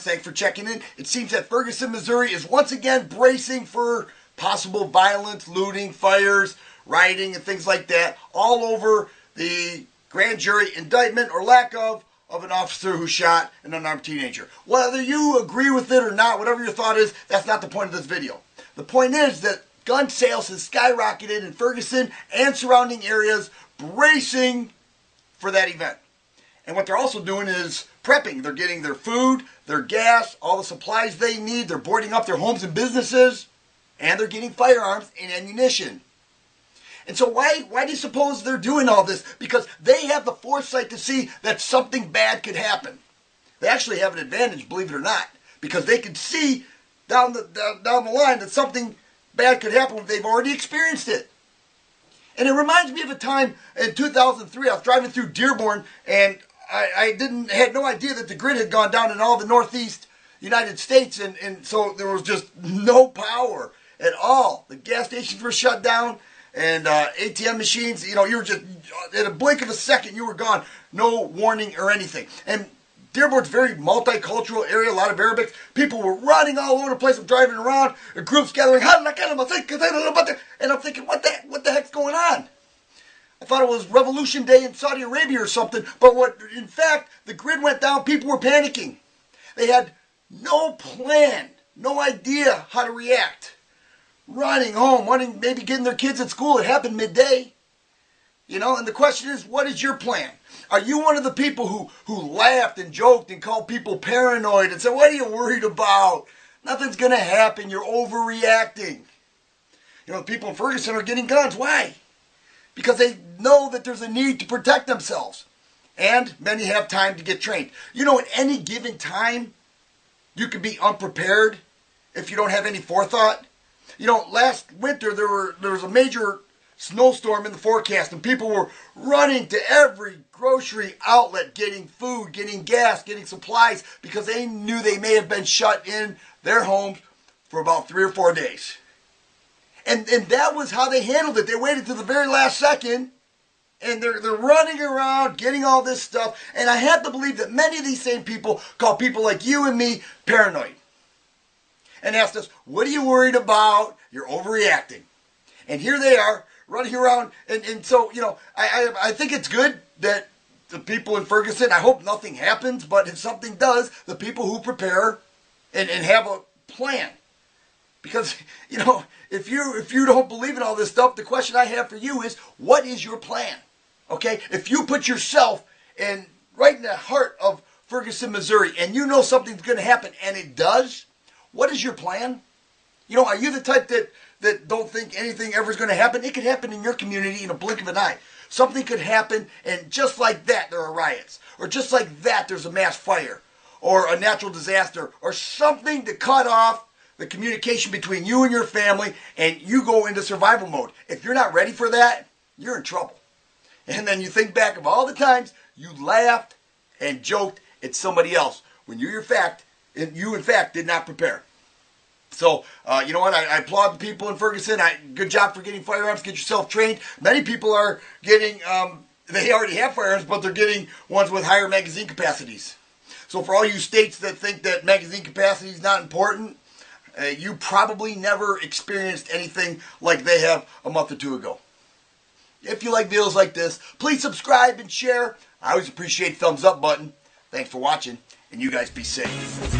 Thanks for checking in. It seems that Ferguson, Missouri is once again bracing for possible violence, looting, fires, rioting, and things like that all over the grand jury indictment or lack of an officer who shot an unarmed teenager. Whether you agree with it or not, whatever your thought is, that's not the point of this video. The point is that gun sales has skyrocketed in Ferguson and surrounding areas, bracing for that event. And what they're also doing is prepping. They're getting their food, their gas, all the supplies they need. They're boarding up their homes and businesses, and they're getting firearms and ammunition. And so why do you suppose they're doing all this? Because they have the foresight to see that something bad could happen. They actually have an advantage, believe it or not, because they can see down the line that something bad could happen when they've already experienced it. And it reminds me of a time in 2003. I was driving through Dearborn, and I had no idea that the grid had gone down in all the northeast United States, and so there was just no power at all. The gas stations were shut down, and ATM machines, you were just, in a blink of a second, you were gone. No warning or anything. And Dearborn's a very multicultural area, a lot of Arabics. People were running all over the place. I'm driving around, a group's gathering, and I'm thinking, what the heck's going on? I thought it was Revolution Day in Saudi Arabia or something, but in fact, the grid went down, people were panicking. They had no plan, no idea how to react. Running home, maybe getting their kids at school. It happened midday. And the question is, what is your plan? Are you one of the people who laughed and joked and called people paranoid and said, what are you worried about? Nothing's going to happen. You're overreacting. The people in Ferguson are getting guns. Why? Because they know that there's a need to protect themselves. And many have time to get trained. At any given time, you could be unprepared if you don't have any forethought. Last winter there was a major snowstorm in the forecast, and people were running to every grocery outlet, getting food, getting gas, getting supplies, because they knew they may have been shut in their homes for about 3 or 4 days. And that was how they handled it. They waited to the very last second, and they're running around getting all this stuff. And I have to believe that many of these same people call people like you and me paranoid. And asked us, what are you worried about? You're overreacting. And here they are, running around. And so, I think it's good that the people in Ferguson, I hope nothing happens, but if something does, the people who prepare and have a plan. Because, if you don't believe in all this stuff, the question I have for you is, what is your plan? Okay? If you put yourself right in the heart of Ferguson, Missouri, and you know something's going to happen, and it does, what is your plan? Are you the type that don't think anything ever is going to happen? It could happen in your community in a blink of an eye. Something could happen, and just like that, there are riots. Or just like that, there's a mass fire. Or a natural disaster. Or something to cut off the communication between you and your family, and you go into survival mode. If you're not ready for that, you're in trouble. And then you think back of all the times you laughed and joked at somebody else when you in fact did not prepare. So, you know what? I applaud the people in Ferguson. Good job for getting firearms. Get yourself trained. Many people are getting, they already have firearms, but they're getting ones with higher magazine capacities. So for all you states that think that magazine capacity is not important, you probably never experienced anything like they have a month or two ago. If you like videos like this, please subscribe and share. I always appreciate the thumbs up button. Thanks for watching, and you guys be safe.